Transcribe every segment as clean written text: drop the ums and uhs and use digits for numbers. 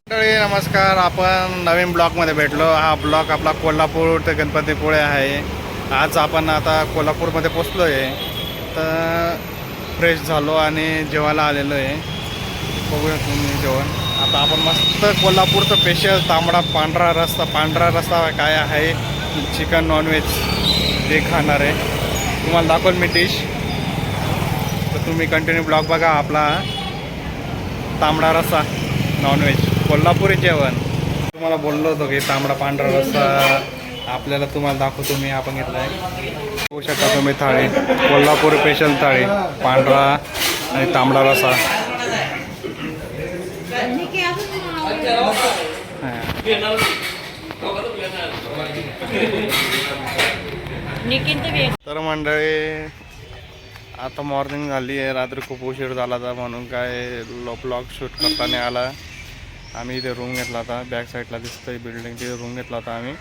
नमस्कार. आपण नवीन ब्लॉकमध्ये भेटलो. हा ब्लॉक आपला कोल्हापूर ते गणपतीपुळे आहे. आज आपण आता कोल्हापूरमध्ये पोचलो आहे. तर फ्रेश झालो आणि जेवायला आलेलो आहे. बघूया तुम्ही जेवण. आता आपण मस्त कोल्हापूरचं स्पेशल पांढरा रस्सा काय आहे, चिकन नॉनव्हेज ते खाणार आहे. तुम्हाला दाखवल मी डिश. तर तुम्ही कंटिन्यू ब्लॉग बघा. आपला तांबडा रस्सा नॉनव्हेज कोल्हापुरी जेवण. तुम्हाला बोललो होतो की पांढरा रस्सा आपल्याला तुम्हाला दाखवतो. मी आपण घेतला आहे. बघू शकता तुम्ही थाळी, कोल्हापुरी स्पेशल थाळी, पांढरा आणि तांबडा रस्सा. तर मंडळी आता मॉर्निंग झाली आहे. रात्री खूप उशीर झाला था म्हणून काय ब्लॉग शूट करता नाही आला. आम्ही इथे रूम घेतला होता. बॅक साईडला दिसतंय बिल्डिंग, तिथे रूम घेतला होता आम्ही.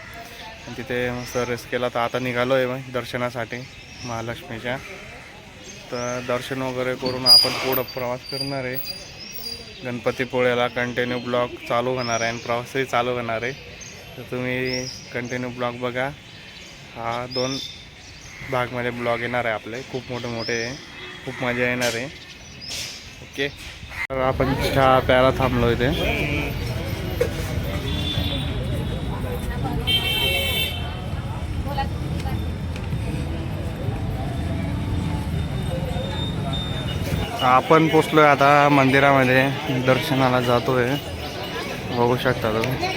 तिथे मस्त रेस्ट केला. तर आता निघालो आहे दर्शनासाठी महालक्ष्मीच्या. तर दर्शन वगैरे करून आपण पुढं प्रवास करणार आहे. गणपतीपुळ्याला कंटिन्यू ब्लॉग चालू होणार आहे आणि प्रवासही चालू होणार आहे. तर तुम्ही कंटिन्यू ब्लॉग बघा. हा 2 भागमध्ये ब्लॉग येणार आहे आपले. खूप मोठे आहे, खूप मजा येणार आहे. ओके. तर आपण चहा प्यायला थांबलो इथे. आपण पोचलोय आता मंदिरामध्ये. दर्शनाला जातोय. बघू शकता तुम्ही.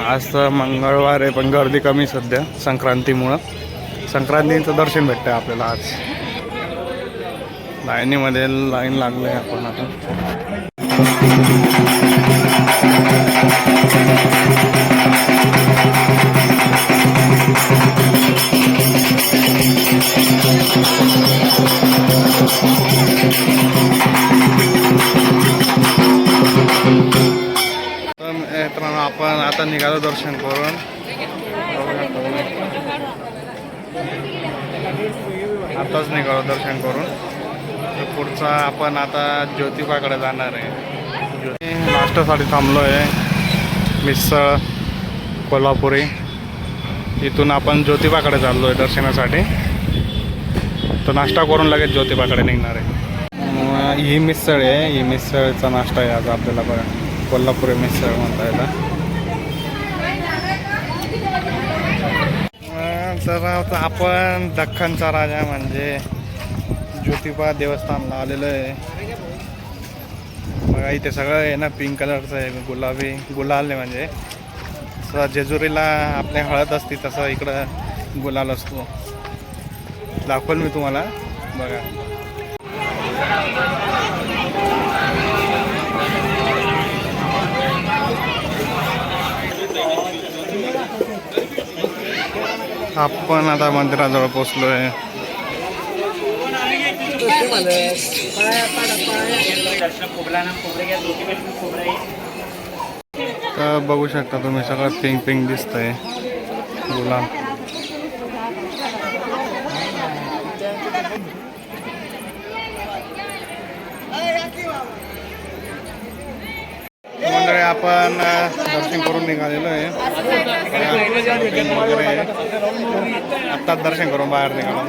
आज तर मंगळवार आहे पण गर्दी कमी सध्या संक्रांतीमुळं. संक्रांतीचं दर्शन भेटतंय आपल्याला आज. लाईनीमध्ये लाईन लागलोय आपण आता. तर आपण आता निघालो दर्शन करून. आताच निघालो दर्शन करून. पुढचा आपण आता ज्योतिबाकडे जाणार आहे. नाश्त्यासाठी थांबलो आहे. मिसळ कोल्हापुरी. इथून आपण ज्योतिबाकडे चाललो आहे दर्शनासाठी. तो नाश्ता करून लगेच ज्योतिबाकडे निघणार आहे. ही मिसळ आहे. ही मिसळचा नाश्ता आहे आज आपल्याला. बघा, कोल्हापुरी मिसळ म्हणता येतं. तर आता आपण दख्खनचा राजा म्हणजे ज्योतिबा देवस्थानला आलेलं आहे. बघा इथे सगळं आहे ना, पिंक कलरचं आहे, गुलाबी गुलाल आहे. म्हणजे जसं जेजुरीला आपल्या हळद असते तसं इकडं गुलाल असतो. दाखवल मी तुम्हाला. बघा आपण आता मंदिराजवळ पोचलो आहे. तर बघू शकता तुम्ही सगळं पिंक दिसतंय गुलाब. मंडळी आपण दर्शन करून निघालेलो आहे. आत्ताच दर्शन करून बाहेर निघालो.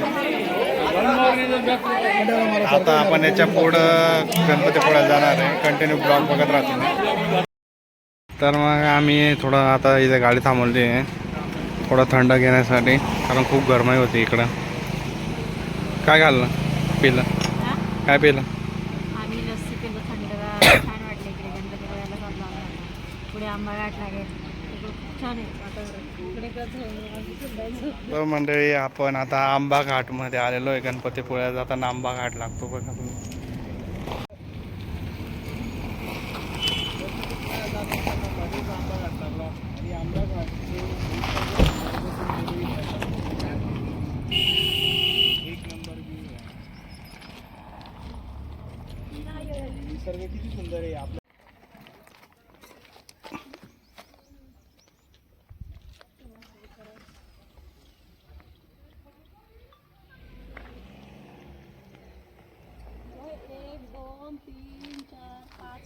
आता आपण याच्या पुढं गणपतीपुळ्याला जाणार आहे. कंटिन्यू ब्लॉग बघत राहतो. तर मग आम्ही थोडं आता इथे गाडी थांबवली आहे थोडं थंड घेण्यासाठी, कारण खूप गरमाई होती इकडं. काय घाललं पिलं? काय पिलं? आम्ही लस्सी पिलो. थंडगार छान वाटलं इकडे गणपतीपुळ्याला चाललो आम्ही. पुढे आंबा घाट लागेल. खूप छान आहे वातावरण. तर मंडळी आपण आता आंबा घाटमध्ये आलेलो आहे. गणपतीपुळ्याला जाताना आंबा घाट लागतो बघा तुम्ही. निसर्ग किती सुंदर आहे आपल्या.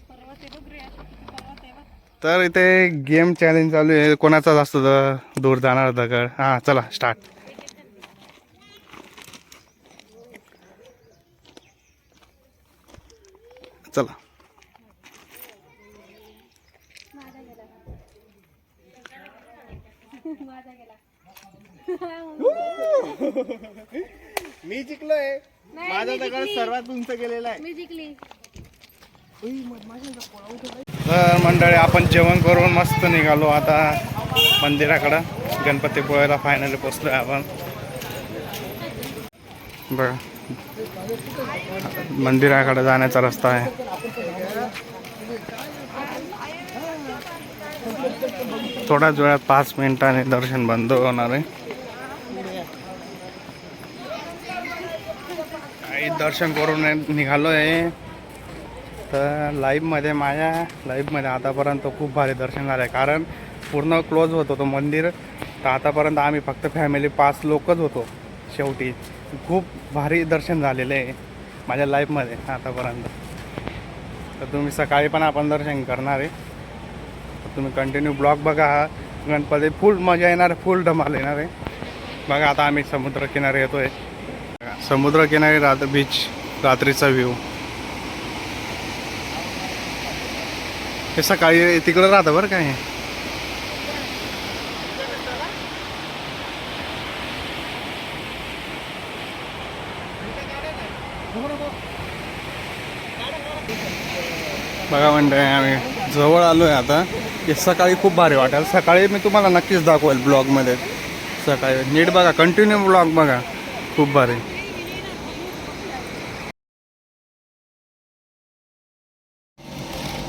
पर्वत आहे बघ रे, पर्वत आहे बघ. तर इथे गेम चॅलेंज चालू आहे, कोणाचा जास्त दूर जाणार दगड. हां चला स्टार्ट. चला. मी जिंकलोय. माझा दगड सर्वात उंच गेलेला आहे. मी जिंकली. तर मंडळी आपण जेवण करून मस्त निघालो आता मंदिराकडं. गणपतीपुळ्याला फायनली पोचलो आहे आपण. बघा मंदिराकडे जाण्याचा रस्ता आहे. थोड्याच वेळात 5 मिनिटांनी दर्शन बंद होणार आहे. काही दर्शन करून निघालो आहे. तर लाईव्हमध्ये माझ्या लाईव्हमध्ये आतापर्यंत खूप भारी दर्शन झालं आहे, कारण पूर्ण क्लोज होत होतं मंदिर. तर आतापर्यंत आम्ही फक्त फॅमिली 5 लोकच होतो. शेवटी खूप भारी दर्शन झालेलं आहे माझ्या लाईफमध्ये आतापर्यंत. तर तुम्ही सकाळी पण आपण दर्शन करणार आहे. तर तुम्ही कंटिन्यू ब्लॉग बघा. हा गणपती फुल मजा येणार, फुल धमाल येणार आहे. बघा आता आम्ही समुद्रकिनारी येतो आहे. समुद्रकिनारी बीच रात्रीचा व्ह्यू. हे सकाळी तिकडं राहतं बरं काय. बघा म्हणते आम्ही जवळ आलो आहे आता. हे सकाळी खूप भारी वाटेल. सकाळी मी तुम्हाला नक्कीच दाखवेल ब्लॉगमध्ये. सकाळी नीट बघा, कंटिन्यू ब्लॉग बघा, खूप भारी.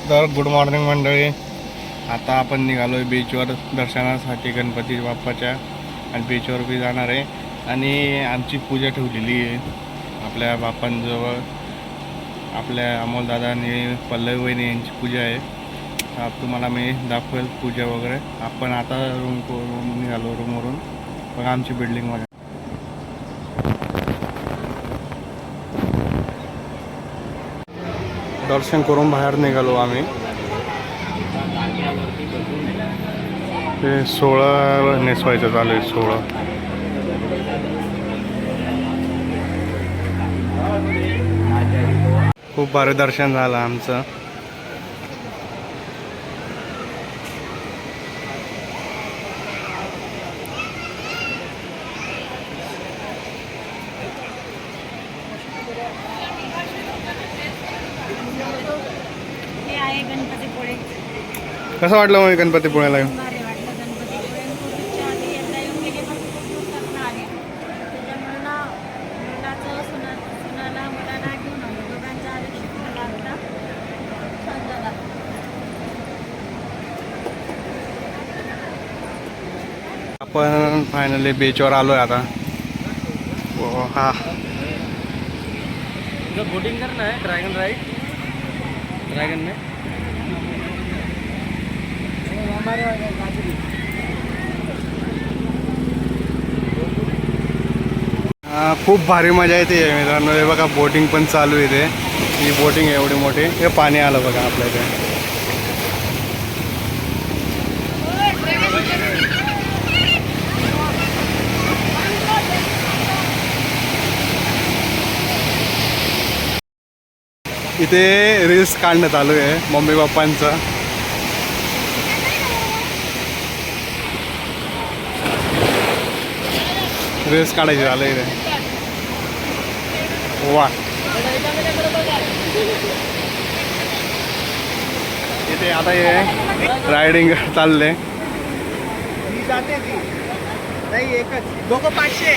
तर गुड मॉर्निंग मंडळी. आता आपण निघालो आहे बीचवर दर्शनासाठी गणपती बाप्पाच्या. आणि बीचवर बी जाणार आहे. आणि आमची पूजा ठेवलेली आहे आपल्या बाप्पांजवळ. आपल्या अमोलदादा आणि पल्लवी वहिनी यांची पूजा आहे. आता तुम्हाला मी दाखवेल पूजा वगैरे. आपण आता रूम निघालो रूमवरून. बघा आमची बिल्डिंग वगैरे. दर्शन करून बाहेर निघालो आम्ही. ते 16 नेसवायचं चालू आहे. 16 खूप भारी दर्शन झालं आमचं. हे आहे गणपतीपुळे. कसं वाटलं मग गणपतीपुळ्याला येऊन? भारी वाटलं गणपतीपुळे. खूप इच्छा होती यंदा येऊन गेले, पण खूप दिवसातनं आले. त्याच्यामुळे ना मुलाचं सुनाला मुलाला घेऊन आलो. दोघांचा आरक्षित झाला आता. छान झाला. आपण फायनली बीचवर आलो आहे आता. हा बोटिंग करना है. Dragon ride. ड्रैगन में खूप भारी मजा येते मित्रांनो. हे बघा बोटिंग पण चालू आहे. इथे ही बोटिंग आहे एवढी मोठी. हे पाणी आलं बघा आपल्या इथे. इथे रील्स काढणं चालू आहे मम्मी पप्पांचं. रील्स काढायची झालं इथे. वा इथे आता हे रायडिंग चालले. जाते ती नाही एकच. दोघं 500.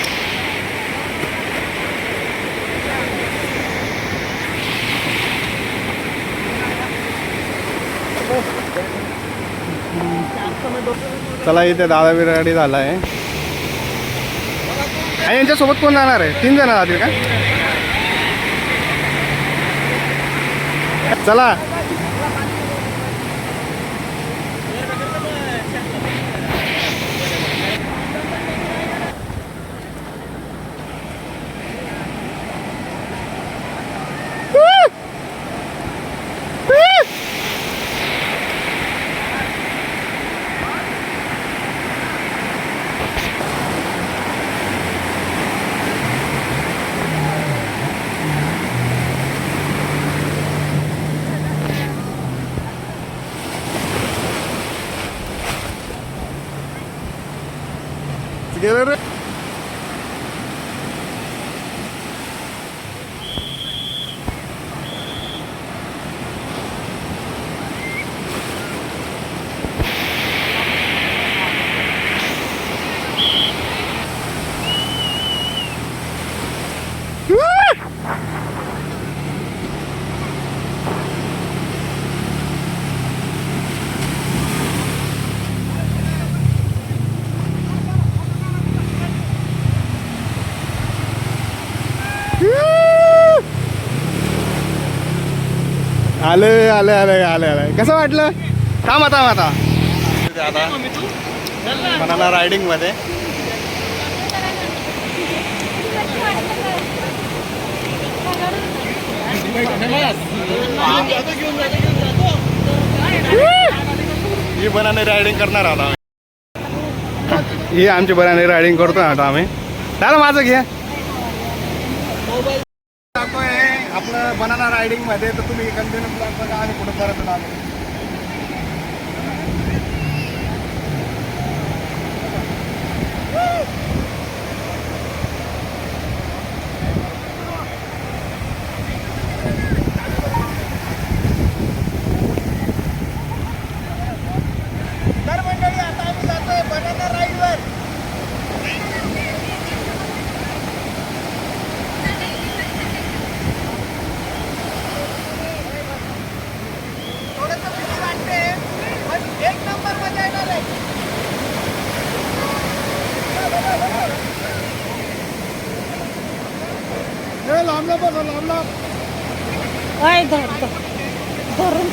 चला इथे दादा बिराडी झाला आहे. आणि यांच्यासोबत कोण जाणार आहे? 3 जण जातील का? चला गेलं रे. आले आले आले आले आले. कसं वाटलं? थांब आता आता मनाला रायडिंग मध्ये ही बनाने रायडिंग करणार आहोत आम्ही. ही आमची बनाने रायडिंग करतो आता आम्ही. दादा माझं घ्या. आपलं बनाना रायडिंग मध्ये तर तुम्ही कंटिन्यू ब्लॉग बघा आणि कुठं परत आलो. तर मंडळी आता आम्ही जातोय बनाना राईडवर. थोडंसं भीती वाटते पण एक नंबर मजा येणार आहे. लांबला बघा लांबला. काय धरून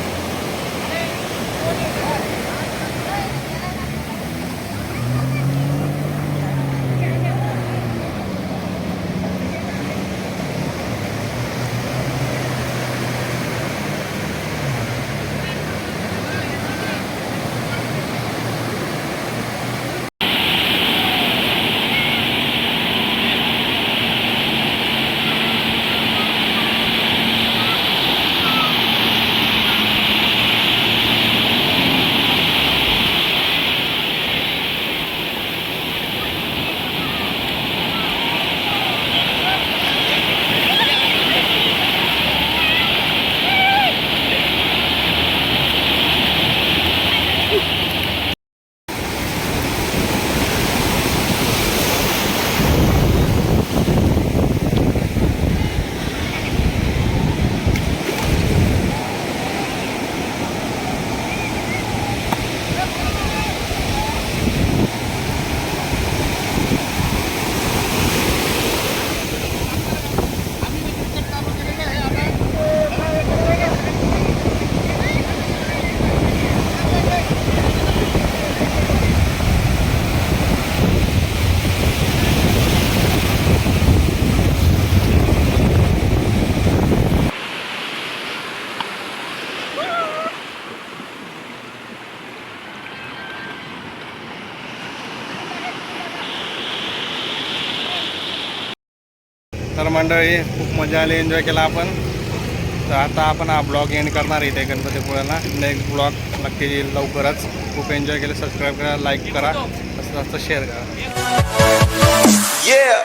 तर मंडळी खूप मजा आली, एन्जॉय केला आपण. तर आता आपण हा ब्लॉग एंड करणार इथे गणपतीपुळ्याला. नेक्स्ट ब्लॉग नक्की येईल लवकरच. खूप एन्जॉय केलं. सबस्क्राईब करा, लाईक करा, जास्तीत जास्त शेअर करा. Yeah.